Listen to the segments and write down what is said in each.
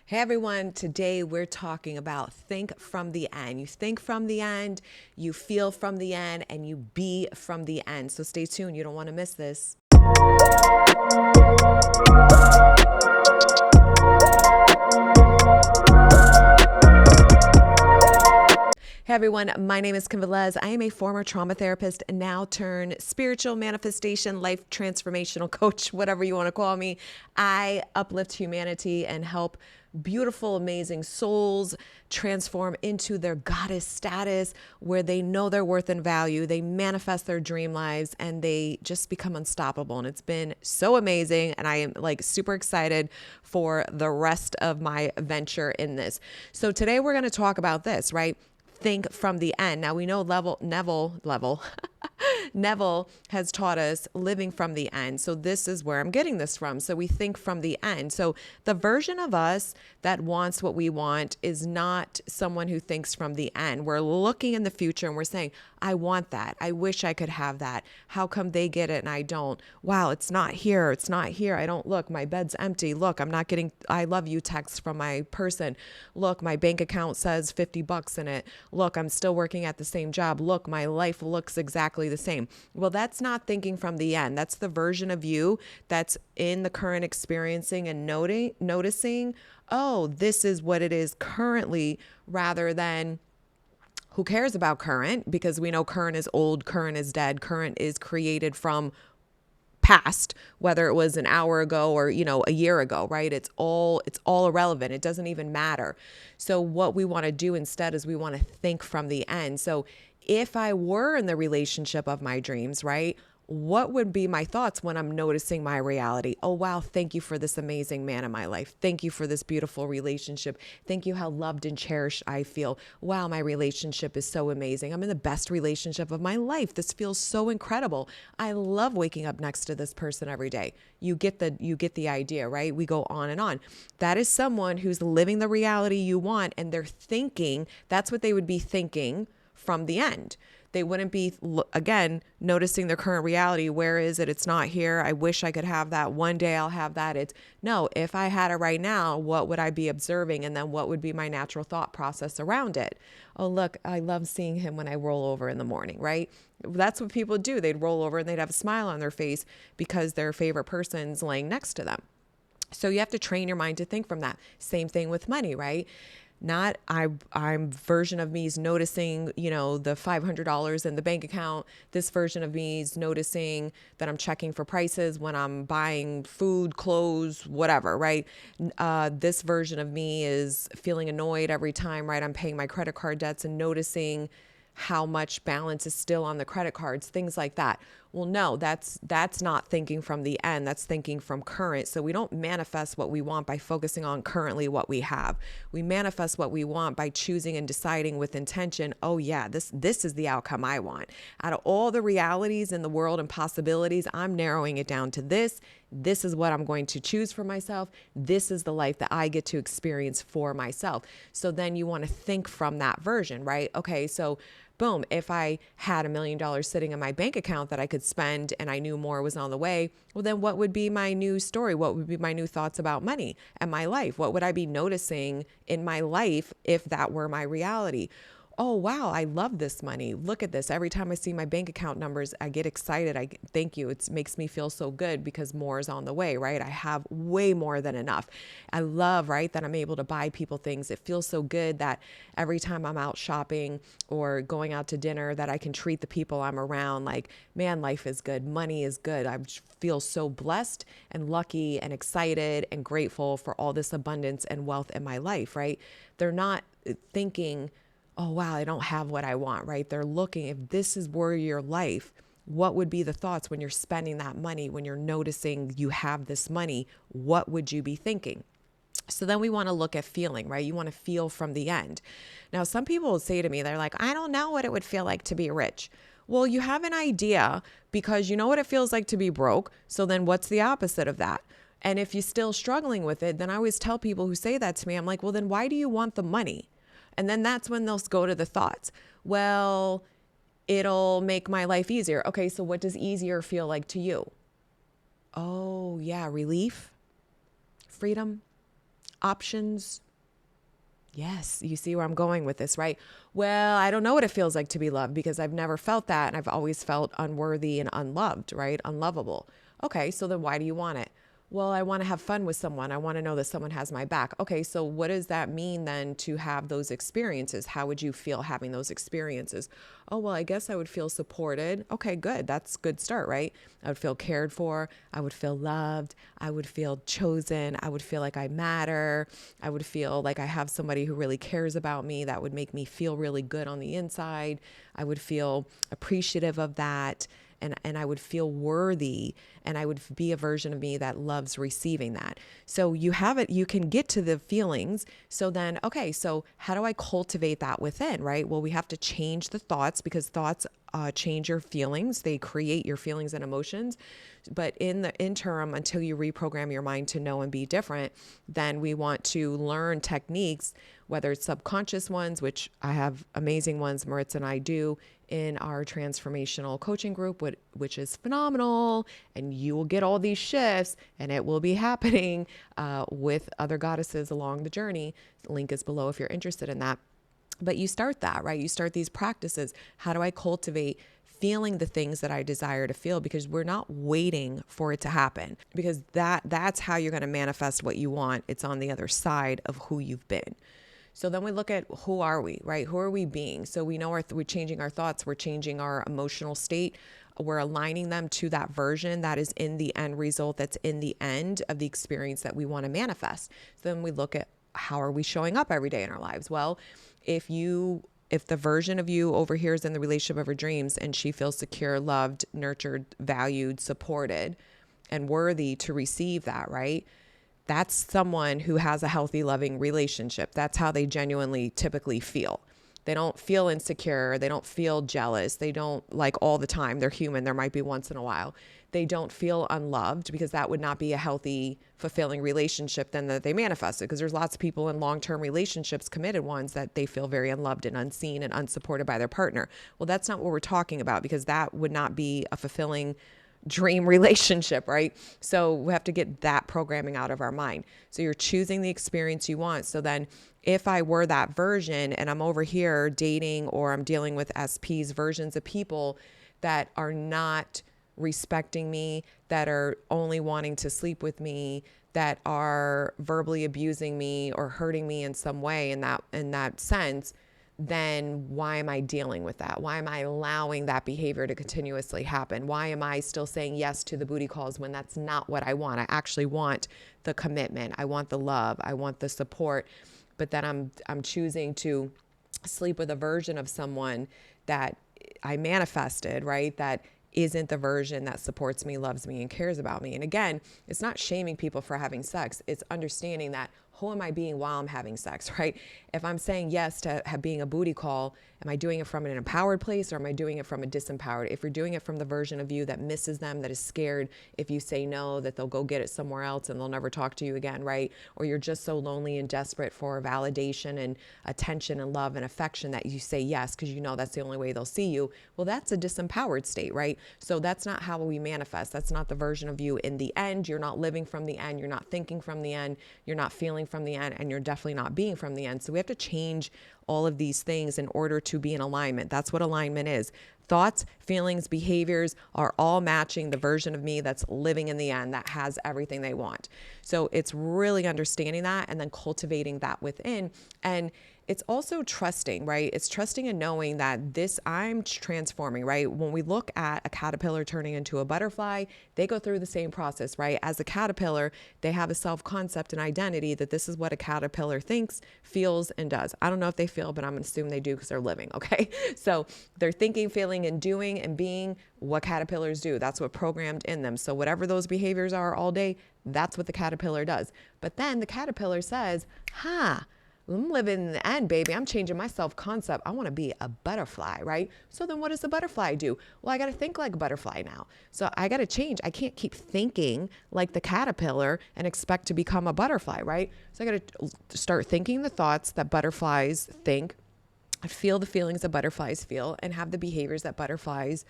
Hey everyone, today we're talking about think from the end. You think from the end, you feel from the end, and you be from the end. So stay tuned, you don't want to miss this. Hey everyone, my name is Velez. I am a former trauma therapist and now turned spiritual manifestation, life transformational coach, whatever you want to call me. I uplift humanity and help beautiful, amazing souls transform into their goddess status where they know their worth and value, they manifest their dream lives, and they just become unstoppable. And it's been so amazing. And I am like super excited for the rest of my venture in this. So today we're going to talk about this, right? Think from the end. Now we know Neville has taught us living from the end. So this is where I'm getting this from. So we think from the end. So the version of us that wants what we want is not someone who thinks from the end. We're looking in the future and we're saying, I want that. I wish I could have that. How come they get it and I don't? Wow, it's not here. It's not here. I don't look. My bed's empty. Look, I'm not getting I love you texts from my person. Look, my bank account says $50 in it. Look, I'm still working at the same job. Look, my life looks exactly the same. Well, that's not thinking from the end. That's the version of you that's in the current experiencing and noticing, oh, this is what it is currently, rather than who cares about current, because we know current is old, current is dead, current is created from past, whether it was an hour ago or a year ago, right? It's all irrelevant. It doesn't even matter. So what we want to do instead is we want to think from the end. So if I were in the relationship of my dreams, right, what would be my thoughts when I'm noticing my reality? Oh, wow. Thank you for this amazing man in my life. Thank you for this beautiful relationship. Thank you how loved and cherished I feel. Wow, my relationship is so amazing. I'm in the best relationship of my life. This feels so incredible. I love waking up next to this person every day. You get the idea, right? We go on and on. That is someone who's living the reality you want, and they're thinking, that's what they would be thinking from the end. They wouldn't be, again, noticing their current reality. Where is it? It's not here. I wish I could have that. One day I'll have that. It's no, if I had it right now, what would I be observing? And then what would be my natural thought process around it? Oh, look, I love seeing him when I roll over in the morning, right? That's what people do. They'd roll over and they'd have a smile on their face because their favorite person's laying next to them. So you have to train your mind to think from that. Same thing with money, right? Not I'm version of me is noticing, the $500 in the bank account. This version of me is noticing that I'm checking for prices when I'm buying food, clothes, whatever, right? This version of me is feeling annoyed every time, right? I'm paying my credit card debts and noticing how much balance is still on the credit cards, things like that. Well, no, that's not thinking from the end. That's thinking from current. So we don't manifest what we want by focusing on currently what we have. We manifest what we want by choosing and deciding with intention, oh yeah, this is the outcome I want. Out of all the realities in the world and possibilities, I'm narrowing it down to this. This is what I'm going to choose for myself. This is the life that I get to experience for myself. So then you want to think from that version, right? Okay, so boom, if I had $1 million sitting in my bank account that I could spend and I knew more was on the way, well, then what would be my new story? What would be my new thoughts about money and my life? What would I be noticing in my life if that were my reality? Oh, wow, I love this money. Look at this. Every time I see my bank account numbers, I get excited. Thank you. It makes me feel so good because more is on the way, right? I have way more than enough. I love, right, that I'm able to buy people things. It feels so good that every time I'm out shopping or going out to dinner that I can treat the people I'm around like, man, life is good. Money is good. I feel so blessed and lucky and excited and grateful for all this abundance and wealth in my life, right? They're not thinking, oh, wow, I don't have what I want, right? They're looking, if this is where your life, what would be the thoughts when you're spending that money, when you're noticing you have this money? What would you be thinking? So then we want to look at feeling, right? You want to feel from the end. Now, some people will say to me, they're like, I don't know what it would feel like to be rich. Well, you have an idea because you know what it feels like to be broke. So then what's the opposite of that? And if you're still struggling with it, then I always tell people who say that to me, I'm like, well, then why do you want the money? And then that's when they'll go to the thoughts. Well, it'll make my life easier. Okay, so what does easier feel like to you? Oh, yeah, relief, freedom. Options. Yes, you see where I'm going with this, right? Well, I don't know what it feels like to be loved because I've never felt that. And I've always felt unworthy and unloved, right? Unlovable. Okay, so then why do you want it? Well, I want to have fun with someone. I want to know that someone has my back. Okay, so what does that mean then to have those experiences? How would you feel having those experiences? Oh, well, I guess I would feel supported. Okay, good. That's a good start, right? I would feel cared for. I would feel loved. I would feel chosen. I would feel like I matter. I would feel like I have somebody who really cares about me. That would make me feel really good on the inside. I would feel appreciative of that. And I would feel worthy, and I would be a version of me that loves receiving that. So you have it, you can get to the feelings. So then, okay, so how do I cultivate that within, right? Well, we have to change the thoughts because thoughts change your feelings. They create your feelings and emotions. But in the interim, until you reprogram your mind to know and be different, then we want to learn techniques, whether it's subconscious ones, which I have amazing ones, Maritsa and I do in our transformational coaching group, which is phenomenal. And you will get all these shifts and it will be happening with other goddesses along the journey. The link is below if you're interested in that. But you start that, right? You start these practices. How do I cultivate feeling the things that I desire to feel? Because we're not waiting for it to happen, because that's how you're going to manifest what you want. It's on the other side of who you've been. So then we look at who are we, right? Who are we being? So we know we're changing our thoughts. We're changing our emotional state. We're aligning them to that version that is in the end result, that's in the end of the experience that we want to manifest. So then we look at how are we showing up every day in our lives? Well, if the version of you over here is in the relationship of her dreams and she feels secure, loved, nurtured, valued, supported, and worthy to receive that, right? That's someone who has a healthy, loving relationship. That's how they genuinely typically feel. They don't feel insecure. They don't feel jealous. They don't, like, all the time. They're human. There might be once in a while. They don't feel unloved, because that would not be a healthy, fulfilling relationship then that they manifested. Because there's lots of people in long-term relationships, committed ones, that they feel very unloved and unseen and unsupported by their partner. Well, that's not what we're talking about, because that would not be a fulfilling dream relationship, right? So we have to get that programming out of our mind. So you're choosing the experience you want. So then if I were that version and I'm over here dating, or I'm dealing with SPs, versions of people that are not respecting me, that are only wanting to sleep with me, that are verbally abusing me or hurting me in some way in that sense, then why am I dealing with that? Why am I allowing that behavior to continuously happen? Why am I still saying yes to the booty calls when that's not what I want? I actually want the commitment. I want the love. I want the support. But then I'm choosing to sleep with a version of someone that I manifested, right? That isn't the version that supports me, loves me, and cares about me. And again, it's not shaming people for having sex. It's understanding that, who am I being while I'm having sex, right? If I'm saying yes to being a booty call, am I doing it from an empowered place, or am I doing it from a disempowered? If you're doing it from the version of you that misses them, that is scared if you say no, that they'll go get it somewhere else and they'll never talk to you again, right? Or you're just so lonely and desperate for validation and attention and love and affection that you say yes because you know that's the only way they'll see you. Well, that's a disempowered state, right? So that's not how we manifest. That's not the version of you in the end. You're not living from the end. You're not thinking from the end. You're not feeling from the end, and you're definitely not being from the end. So we have to change all of these things in order to be in alignment. That's what alignment is. Thoughts, feelings, behaviors are all matching the version of me that's living in the end, that has everything they want. So it's really understanding that and then cultivating that within. And it's also trusting, right? It's trusting and knowing that I'm transforming, right? When we look at a caterpillar turning into a butterfly, they go through the same process, right? As a caterpillar, they have a self-concept and identity that this is what a caterpillar thinks, feels, and does. I don't know if they feel, but I'm going to assume they do because they're living, okay? So they're thinking, feeling, and doing and being what caterpillars do. That's what programmed in them. So whatever those behaviors are all day, that's what the caterpillar does. But then the caterpillar says, I'm living in the end, baby. I'm changing my self-concept. I want to be a butterfly, right? So then what does the butterfly do? Well, I got to think like a butterfly now. So I got to change. I can't keep thinking like the caterpillar and expect to become a butterfly, right? So I got to start thinking the thoughts that butterflies think, feel the feelings that butterflies feel, and have the behaviors that butterflies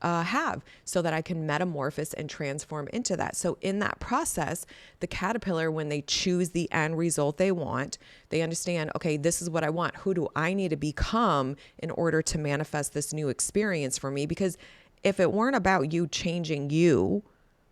have, so that I can metamorphose and transform into that. So in that process, the caterpillar, when they choose the end result they want, they understand, okay, this is what I want. Who do I need to become in order to manifest this new experience for me? Because if it weren't about you changing you,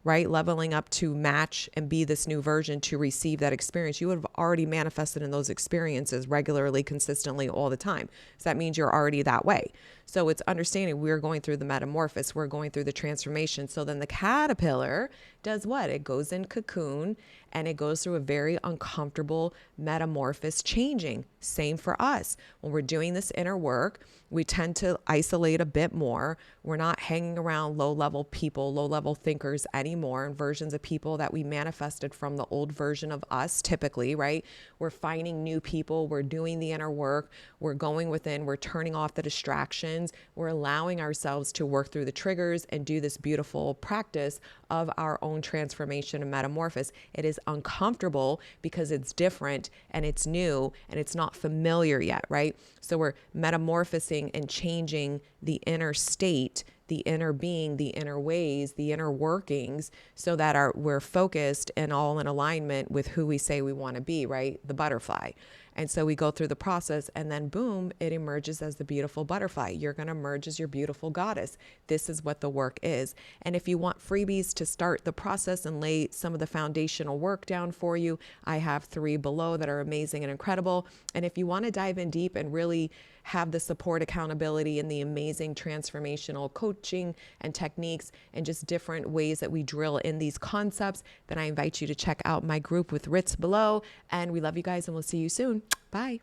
right, leveling up to match and be this new version to receive that experience, you would have already manifested in those experiences regularly, consistently, all the time. So that means you're already that way. So it's understanding we're going through the metamorphosis, we're going through the transformation. So then the caterpillar does what? It goes in cocoon and it goes through a very uncomfortable metamorphosis changing. Same for us. When we're doing this inner work, we tend to isolate a bit more. We're not hanging around low-level people, low-level thinkers anymore, and versions of people that we manifested from the old version of us typically, right? We're finding new people. We're doing the inner work. We're going within. We're turning off the distractions. We're allowing ourselves to work through the triggers and do this beautiful practice of our own transformation and metamorphosis. It is uncomfortable because it's different and it's new and it's not familiar yet, right? So we're metamorphosing and changing the inner state, the inner being, the inner ways, the inner workings, so that we're focused and all in alignment with who we say we want to be, right? The butterfly. And so we go through the process and then boom, it emerges as the beautiful butterfly. You're going to emerge as your beautiful goddess. This is what the work is. And if you want freebies to start the process and lay some of the foundational work down for you, I have 3 below that are amazing and incredible. And if you want to dive in deep and really have the support, accountability, and the amazing transformational coaching and techniques and just different ways that we drill in these concepts, then I invite you to check out my group with Ritz below. And we love you guys and we'll see you soon. Bye.